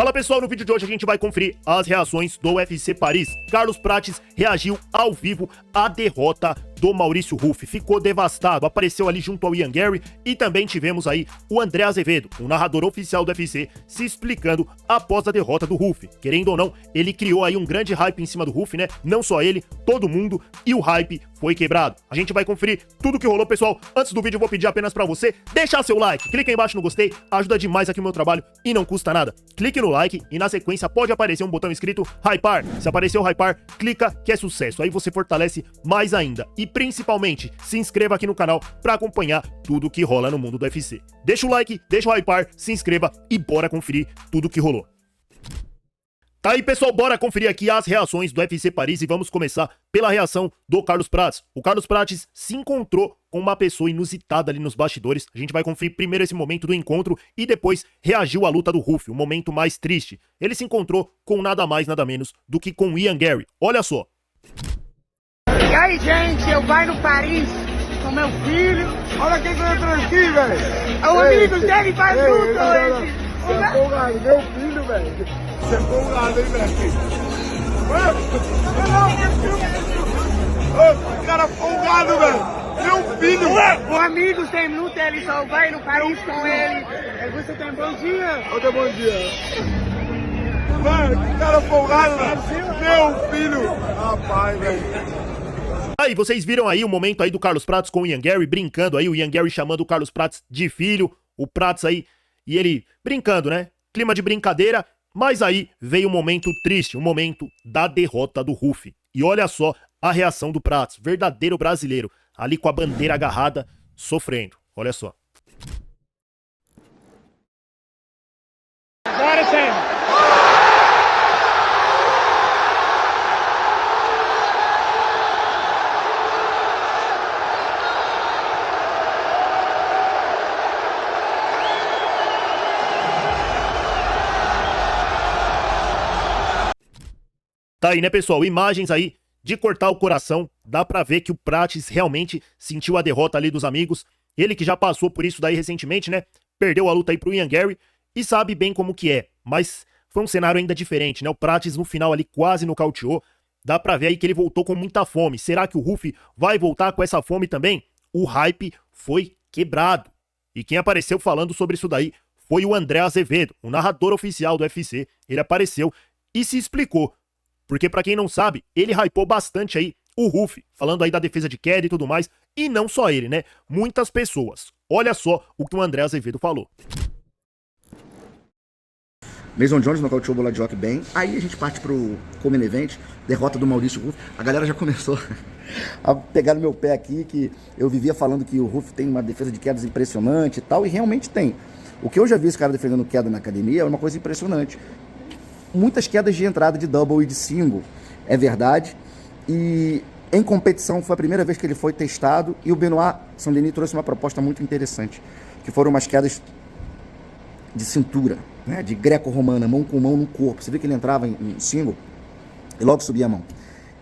Fala pessoal, no vídeo de hoje a gente vai conferir as reações do UFC Paris. Carlos Prates reagiu ao vivo à derrota do Maurício Ruff, ficou devastado, apareceu ali junto ao Ian Garry e também tivemos aí o André Azevedo, o narrador oficial do UFC, se explicando após a derrota do Ruff. Querendo ou não, ele criou aí um grande hype em cima do Ruff, né? Não só ele, todo mundo, e o hype foi quebrado. A gente vai conferir tudo que rolou, pessoal. Antes do vídeo eu vou pedir apenas pra você deixar seu like, clica aí embaixo no gostei, ajuda demais aqui o meu trabalho e não custa nada. Clique no like e na sequência pode aparecer um botão escrito Hypar. Se aparecer o Hypar, clica que é sucesso, aí você fortalece mais ainda. E principalmente, se inscreva aqui no canal pra acompanhar tudo que rola no mundo do UFC. Deixa o like, deixa o Hypar, se inscreva e bora conferir tudo que rolou. Tá aí, pessoal, bora conferir aqui as reações do UFC Paris e vamos começar pela reação do Carlos Prates. O Carlos Prates se encontrou com uma pessoa inusitada ali nos bastidores. A gente vai conferir primeiro esse momento do encontro e depois reagiu à luta do Ruff, o momento mais triste. Ele se encontrou com nada mais, nada menos do que com Ian Garry. Olha só. E aí, gente, eu vai no Paris com meu filho. Olha quem que eu entro aqui, velho. O amigo dele faz tudo hoje. Você é folgado, meu filho, velho. Você é folgado, hein, velho. Ô, cara folgado, velho. Meu filho. O amigo sem luta, ele só vai no Paris com ele. Você tem bom dia? Ô, tem bom dia. Mano, que cara folgado, velho. Meu filho. Rapaz, velho. Aí, vocês viram aí o momento aí do Carlos Prates com o Ian Garry, brincando aí, o Ian Garry chamando o Carlos Prates de filho, o Prates aí, e ele brincando, né? Clima de brincadeira, mas aí veio um momento triste, um momento da derrota do Ruff. E olha só a reação do Prates, verdadeiro brasileiro, ali com a bandeira agarrada, sofrendo. Olha só. Bora, Sam. Tá aí, né, pessoal? Imagens aí de cortar o coração. Dá pra ver que o Prates realmente sentiu a derrota ali dos amigos. Ele que já passou por isso daí recentemente, né? Perdeu a luta aí pro Ian Garry e sabe bem como que é. Mas foi um cenário ainda diferente, né? O Prates no final ali quase nocauteou. Dá pra ver aí que ele voltou com muita fome. Será que o Ruff vai voltar com essa fome também? O hype foi quebrado. E quem apareceu falando sobre isso daí foi o André Azevedo, o narrador oficial do UFC. Ele apareceu e se explicou. Porque, pra quem não sabe, ele hypou bastante aí o Ruff, falando aí da defesa de queda e tudo mais. E não só ele, né? Muitas pessoas. Olha só o que o André Azevedo falou. Mason Jones nocauteou o Boladioc bem. Aí a gente parte pro Main Event, derrota do Maurício Ruff. A galera já começou a pegar no meu pé aqui, que eu vivia falando que o Ruff tem uma defesa de quedas impressionante e tal, e realmente tem. O que eu já vi esse cara defendendo queda na academia é uma coisa impressionante. Muitas quedas de entrada de double e de single, é verdade. E em competição foi a primeira vez que ele foi testado. E o Benoit Saint-Denis trouxe uma proposta muito interessante, que foram umas quedas de cintura, né, de greco-romana, mão com mão no corpo. Você vê que ele entrava em single e logo subia a mão.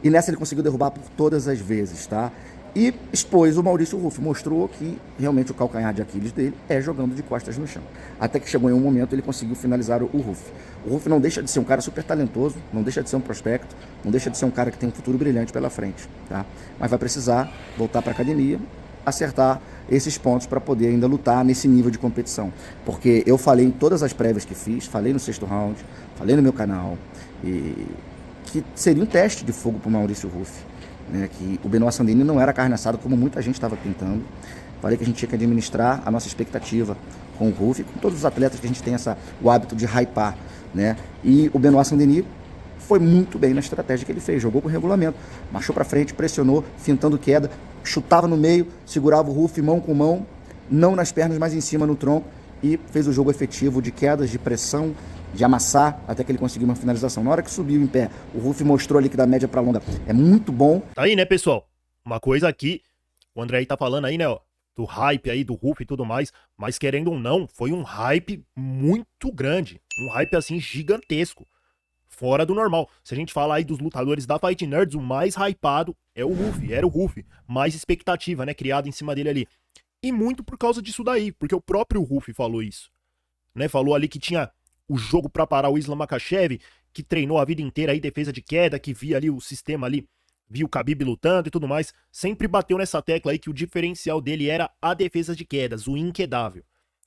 E nessa ele conseguiu derrubar por todas as vezes, tá? E expôs o Maurício Ruff, mostrou que realmente o calcanhar de Aquiles dele é jogando de costas no chão. Até que chegou em um momento ele conseguiu finalizar o Ruff. O Ruff não deixa de ser um cara super talentoso, não deixa de ser um prospecto, não deixa de ser um cara que tem um futuro brilhante pela frente, tá? Mas vai precisar voltar para a academia, acertar esses pontos para poder ainda lutar nesse nível de competição. Porque eu falei em todas as prévias que fiz, falei no 6º round, falei no meu canal, e que seria um teste de fogo para o Maurício Ruff. Né, que o Benoit Saint-Denis não era carne assada como muita gente estava pintando. Falei que a gente tinha que administrar a nossa expectativa com o Ruff, com todos os atletas que a gente tem o hábito de hypar, né? E o Benoit Saint-Denis foi muito bem na estratégia que ele fez, jogou com regulamento, marchou para frente, pressionou, fintando queda, chutava no meio, segurava o Ruff mão com mão, não nas pernas, mas em cima no tronco, e fez o jogo efetivo de quedas, de pressão, de amassar, até que ele conseguiu uma finalização. Na hora que subiu em pé, o Ruff mostrou ali que da média pra longa é muito bom. Tá aí, né, pessoal? Uma coisa aqui, o André aí tá falando aí, né, ó, do hype aí, do Ruff e tudo mais, mas querendo ou não, foi um hype muito grande, um hype assim gigantesco, fora do normal. Se a gente falar aí dos lutadores da Fight Nerds, o mais hypado é o Ruff, era o Ruff, mais expectativa, né, criada em cima dele ali. E muito por causa disso daí, porque o próprio Ruff falou isso, né, falou ali que tinha o jogo pra parar o Islam Makhachev, que treinou a vida inteira aí defesa de queda, que via ali o sistema ali, via o Khabib lutando e tudo mais, sempre bateu nessa tecla aí que o diferencial dele era a defesa de quedas, o inquedável.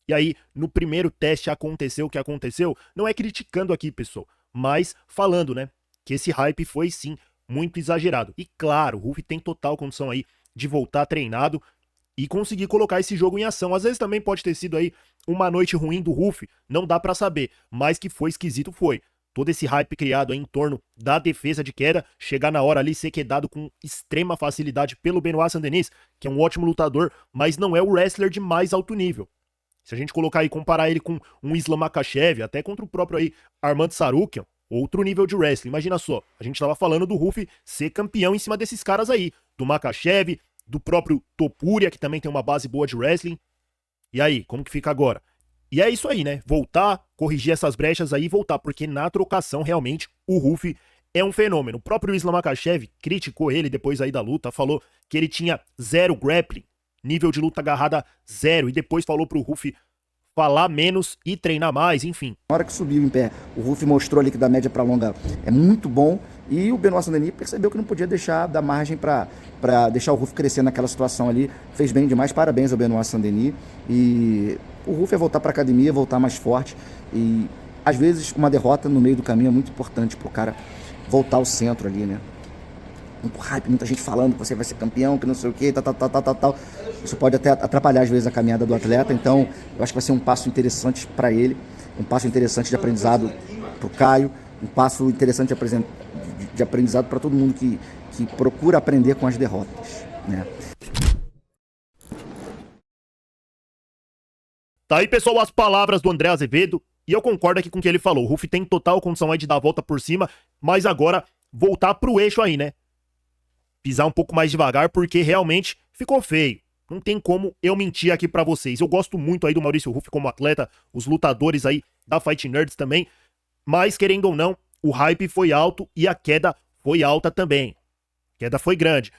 E aí, no primeiro teste aconteceu o que aconteceu, não é criticando aqui, pessoal, mas falando, né, que esse hype foi sim muito exagerado. E claro, o Ruff tem total condição aí de voltar treinado e conseguir colocar esse jogo em ação. Às vezes também pode ter sido aí uma noite ruim do Ruff, não dá pra saber, mas que foi esquisito foi. Todo esse hype criado aí em torno da defesa de queda, chegar na hora ali ser quedado com extrema facilidade pelo Benoit Saint-Denis, que é um ótimo lutador, mas não é o wrestler de mais alto nível. Se a gente colocar aí, comparar ele com um Islam Makhachev, até contra o próprio aí Armand Tsarukyan, outro nível de wrestling. Imagina só, a gente tava falando do Ruff ser campeão em cima desses caras aí, do Makhachev, do próprio Topuria, que também tem uma base boa de wrestling. E aí, como que fica agora? E é isso aí, né? Voltar, corrigir essas brechas aí e voltar, porque na trocação, realmente, o Ruff é um fenômeno. O próprio Islam Makhachev criticou ele depois aí da luta, falou que ele tinha 0 grappling, nível de luta agarrada 0, e depois falou pro Ruff falar menos e treinar mais, enfim. Na hora que subiu em pé, o Ruff mostrou ali que da média para longa é muito bom, e o Benoit Saint-Denis percebeu que não podia deixar dar margem para deixar o Ruff crescer naquela situação ali. Fez bem demais, parabéns ao Benoit Saint-Denis. E o Ruff é voltar para academia, voltar mais forte, e às vezes uma derrota no meio do caminho é muito importante pro cara voltar ao centro ali, né? Muito hype, muita gente falando que você vai ser campeão, que não sei o que, tal. Isso pode até atrapalhar às vezes a caminhada do atleta, então eu acho que vai ser um passo interessante para ele, um passo interessante de aprendizado para o Caio, um passo interessante de aprendizado para todo mundo que procura aprender com as derrotas, né? Tá aí, pessoal, as palavras do André Azevedo, e eu concordo aqui com o que ele falou. O Ruff tem total condição aí de dar a volta por cima, mas agora voltar pro eixo aí, né? Pisar um pouco mais devagar, porque realmente ficou feio. Não tem como eu mentir aqui pra vocês. Eu gosto muito aí do Maurício Ruff como atleta, os lutadores aí da Fight Nerds também, mas querendo ou não, o hype foi alto e a queda foi alta também. A queda foi grande.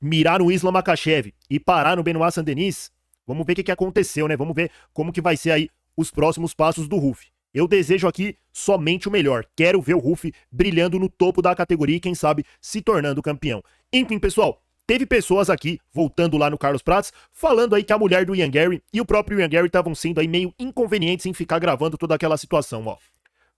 Mirar no Islam Makhachev e parar no Benoit Saint-Denis, vamos ver o que aconteceu, né? Vamos ver como que vai ser aí os próximos passos do Ruff. Eu desejo aqui somente o melhor. Quero ver o Ruff brilhando no topo da categoria e, quem sabe, se tornando campeão. Enfim, pessoal, teve pessoas aqui, voltando lá no Carlos Prates, falando aí que a mulher do Ian Gary e o próprio Ian Gary estavam sendo aí meio inconvenientes em ficar gravando toda aquela situação, ó.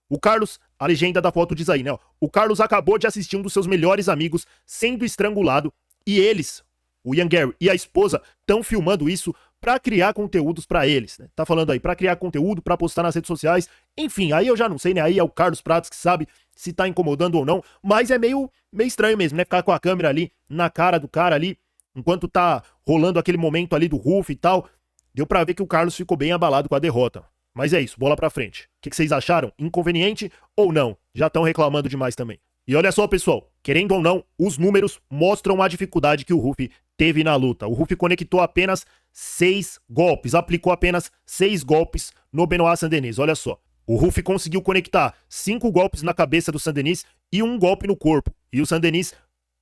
O Carlos, a legenda da foto diz aí, né, ó. O Carlos acabou de assistir um dos seus melhores amigos sendo estrangulado e eles, o Ian Gary e a esposa, estão filmando isso pra criar conteúdos pra eles, né? Tá falando aí, pra criar conteúdo, pra postar nas redes sociais, enfim, aí eu já não sei, né? Aí é o Carlos Prates que sabe se tá incomodando ou não, mas é meio estranho mesmo, né? Ficar com a câmera ali na cara do cara ali, enquanto tá rolando aquele momento ali do Ruff e tal. Deu pra ver que o Carlos ficou bem abalado com a derrota. Mas é isso, bola pra frente. O que vocês acharam? Inconveniente ou não? Já estão reclamando demais também. E olha só, pessoal, querendo ou não, os números mostram a dificuldade que o Ruff teve na luta. O Ruff conectou apenas 6 golpes, aplicou apenas 6 golpes no Benoit Saint-Denis, olha só. O Ruff conseguiu conectar 5 golpes na cabeça do Saint-Denis e 1 golpe no corpo. E o Saint-Denis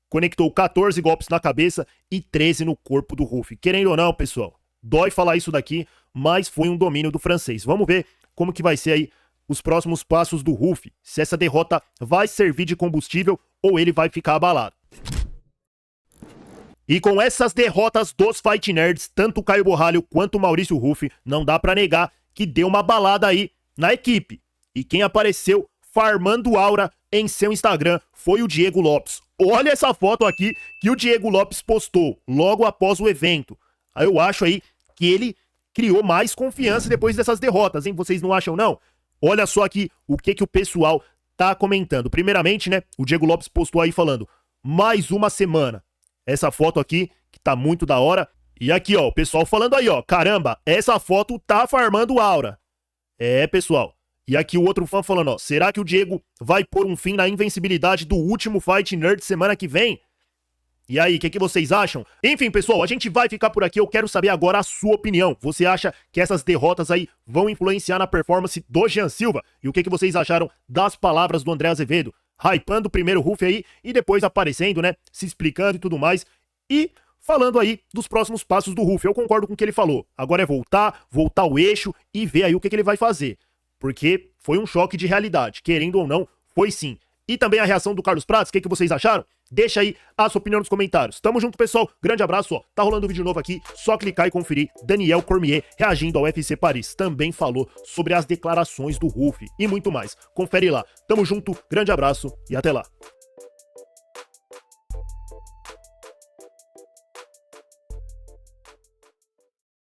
conectou 14 golpes na cabeça e 13 no corpo do Ruff. Querendo ou não, pessoal, dói falar isso daqui, mas foi um domínio do francês. Vamos ver como que vai ser aí os próximos passos do Ruff, se essa derrota vai servir de combustível ou ele vai ficar abalado. E com essas derrotas dos Fight Nerds, tanto o Caio Borralho quanto o Maurício Ruff, não dá pra negar que deu uma balada aí na equipe. E quem apareceu farmando aura em seu Instagram foi o Diego Lopes. Olha essa foto aqui que o Diego Lopes postou logo após o evento. Aí eu acho aí que ele criou mais confiança depois dessas derrotas, hein? Vocês não acham, não? Olha só aqui o que o pessoal tá comentando. Primeiramente, né, o Diego Lopes postou aí falando, mais uma semana. Essa foto aqui, que tá muito da hora. E aqui, ó, o pessoal falando aí, ó, caramba, essa foto tá farmando aura. É, pessoal. E aqui o outro fã falando, ó, será que o Diego vai pôr um fim na invencibilidade do último Fight Nerd semana que vem? E aí, o que vocês acham? Enfim, pessoal, a gente vai ficar por aqui. Eu quero saber agora a sua opinião. Você acha que essas derrotas aí vão influenciar na performance do Jean Silva? E o que vocês acharam das palavras do André Azevedo? Hypando primeiro o Ruff aí e depois aparecendo, né? Se explicando e tudo mais. E falando aí dos próximos passos do Ruff. Eu concordo com o que ele falou. Agora é voltar ao eixo e ver aí o que ele vai fazer. porque foi um choque de realidade, querendo ou não, foi sim. E também a reação do Carlos Prates, o que vocês acharam? Deixa aí a sua opinião nos comentários. Tamo junto, pessoal. Grande abraço, ó. Tá rolando um vídeo novo aqui, só clicar e conferir. Daniel Cormier reagindo ao UFC Paris. Também falou sobre as declarações do Ruff e muito mais. Confere lá. Tamo junto, grande abraço e até lá.